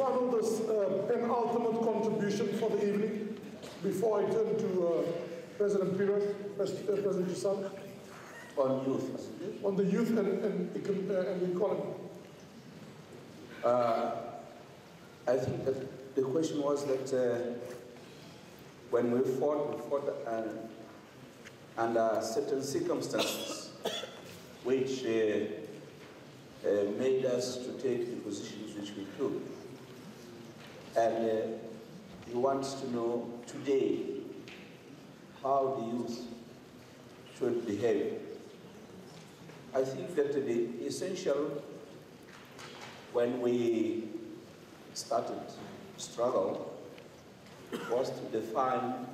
final this penultimate contribution for the evening before I turn to President Pires, President Chisana. On youth. On the youth and the economy. I think that the question was that when we fought under certain circumstances which made us to take the positions which we took. And he wants to know today how the youth should behave. I think that the essential, when we started struggle, was to define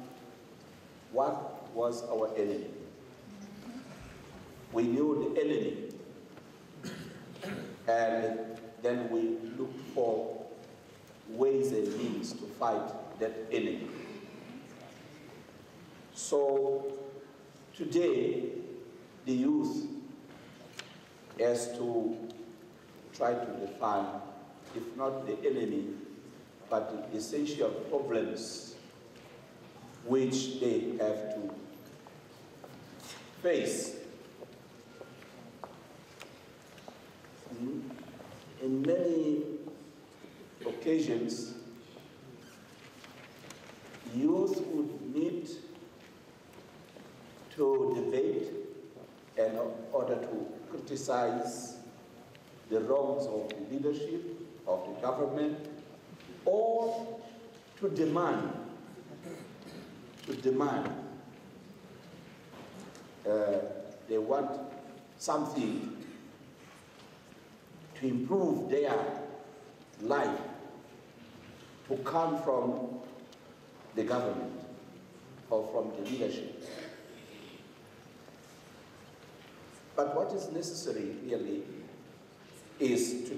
what was our enemy. We knew the enemy, and then we looked for ways and means to fight that enemy. So today, the youth has to try to define, if not the enemy, but the essential problems which they have to face. In many occasions, youth would need to debate in order to criticize the wrongs of the leadership, of the government, or to demand they want something to improve their life to come from the government or from the leadership. But what is necessary really is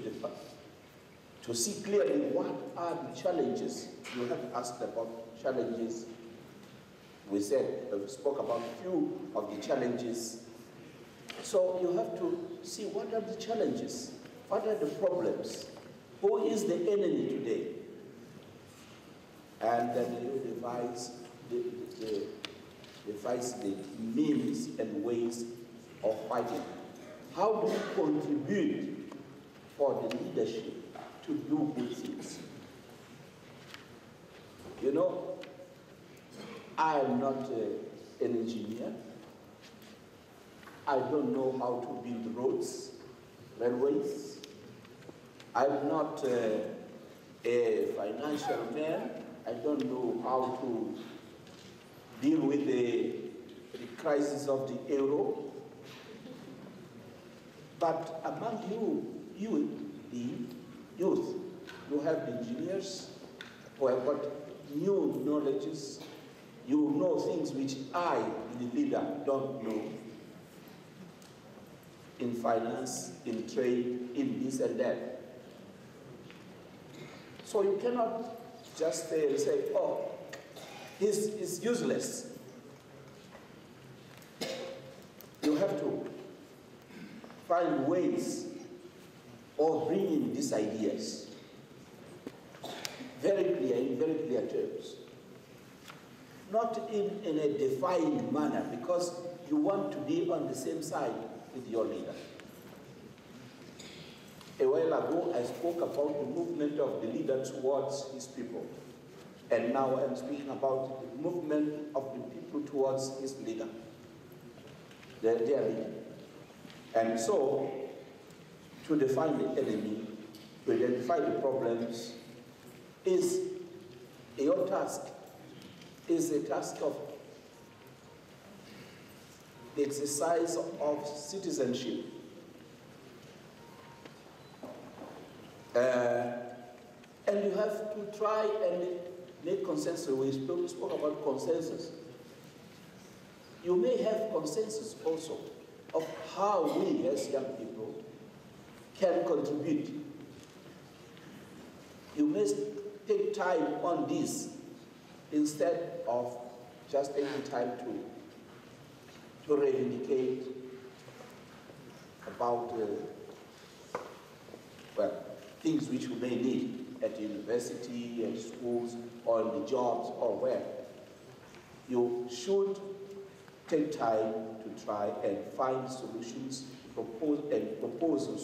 to see clearly what are the challenges. You have asked about challenges. We spoke about a few of the challenges. So you have to see what are the challenges, what are the problems, who is the enemy today, and then you devise the means and ways of fighting. How do we contribute for the leadership to do good things? You know, I am not an engineer. I don't know how to build roads, railways. I'm not a financial man. I don't know how to deal with the crisis of the euro. But among the youth, you have engineers who have got new knowledges. You know things which I, the leader, don't know. In finance, in trade, in this and that. So you cannot just say, oh, he's useless. You have to find ways of bringing these ideas very clear, in very clear terms. Not in a defined manner, because you want to be on the same side with your leader. A while ago, I spoke about the movement of the leader towards his people. And now I'm speaking about the movement of the people towards his leader, their leader. And so, to define the enemy, to identify the problems, is your task, is a task of the exercise of citizenship. And you have to try and make consensus. We spoke about consensus. You may have consensus also of how we as young people can contribute. You must take time on this instead of just taking time to reivindicate about things which we may need. at university, at schools, or in the jobs, or where. You should take time to try and find solutions, propose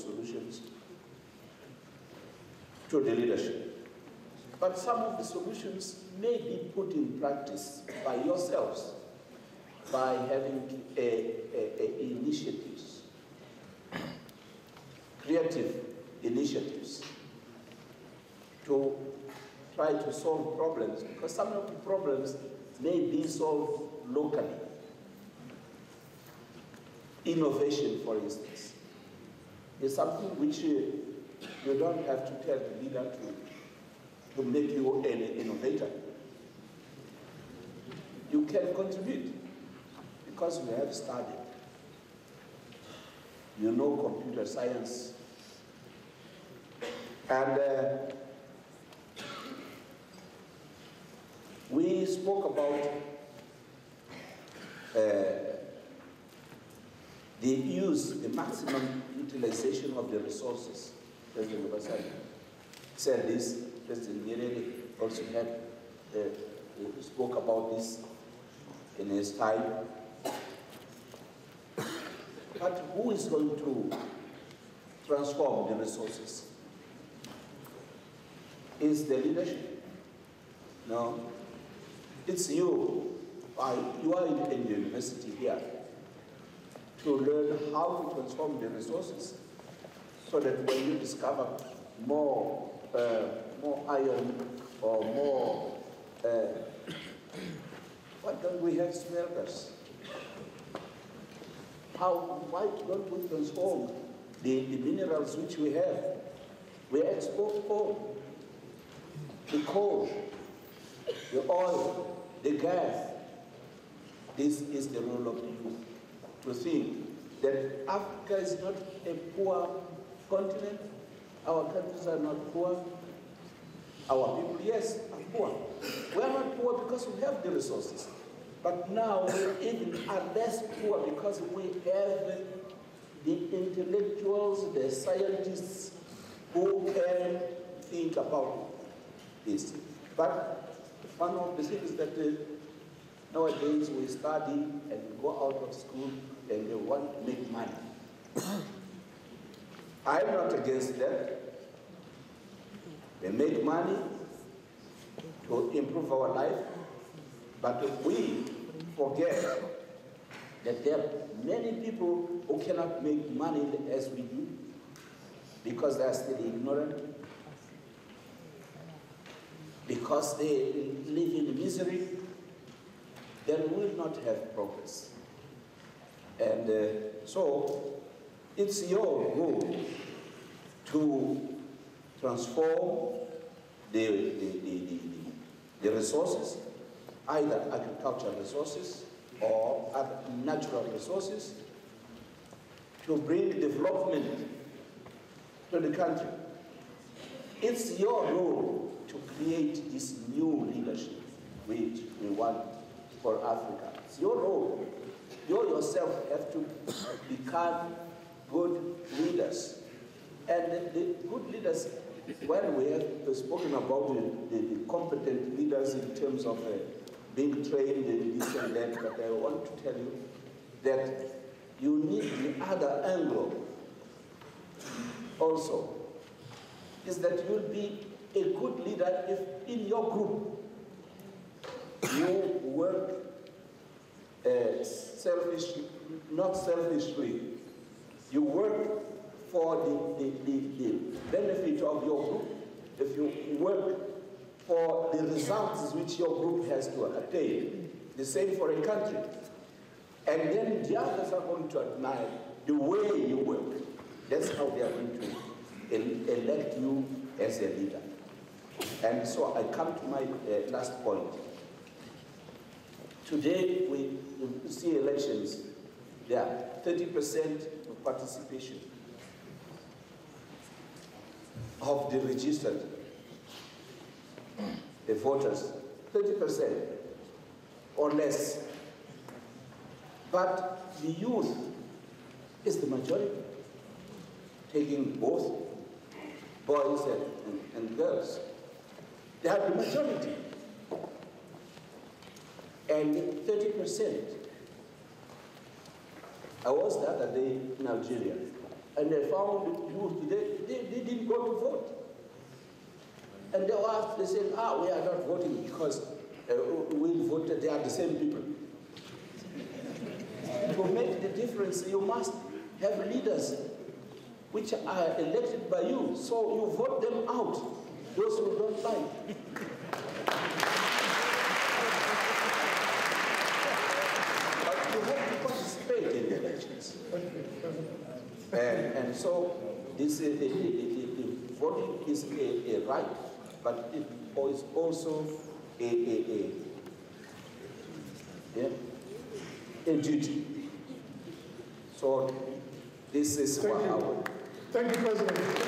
solutions to the leadership. But some of the solutions may be put in practice by yourselves, by having initiatives, creative initiatives to try to solve problems, because some of the problems may be solved locally. Innovation, for instance, is something which you don't have to tell the leader to make you an innovator. You can contribute because you have studied. You know computer science. And we spoke about the maximum utilization of the resources. President Obasani said this. President Nyerere also had spoke about this in his time. But who is going to transform the resources? Is the leadership? No. It's you. You are in the university here to learn how to transform the resources so that when you discover more iron or more, why don't we have smelters? Why don't we transform the minerals which we have? We export coal, the coal, the oil, the gas. This is the role of the youth, to think that Africa is not a poor continent. Our countries are not poor. Our people, yes, are poor. We are not poor because we have the resources. But now we even are less poor because we have the intellectuals, the scientists who can think about this. But one of the things that nowadays we study and we go out of school and they want to make money. I'm not against that. They make money to improve our life, but we forget that there are many people who cannot make money as we do because they are still ignorant, because they live in misery. Then we will not have progress. And so it's your role to transform the resources, either agricultural resources or other natural resources, to bring development to the country. It's your role to create this new leadership which we want for Africa. It's your role. You yourself have to become good leaders. And the good leaders, when we have spoken about the competent leaders in terms of being trained in this and that, but I want to tell you that you need the other angle also, is that you'll be a good leader if in your group you work not selfishly. You work for the benefit of your group. If you work for the results which your group has to attain, the same for a country. And then the others are going to admire the way you work. That's how they are going to elect you as a leader. And so I come to my last point. Today, we see elections. There are 30% of participation of the registered the voters, 30% or less. But the youth is the majority, taking both boys and girls. They are the majority. And 30%. I was the other day in Algeria, and I found youth, they didn't go to vote. And they said, we are not voting because we voted, they are the same people. To make the difference, you must have leaders which are elected by you, so you vote them out, those who don't like. But you have to participate in the elections. And so this the voting is a right, but it is also a duty. So this is what I would. Thank you, President.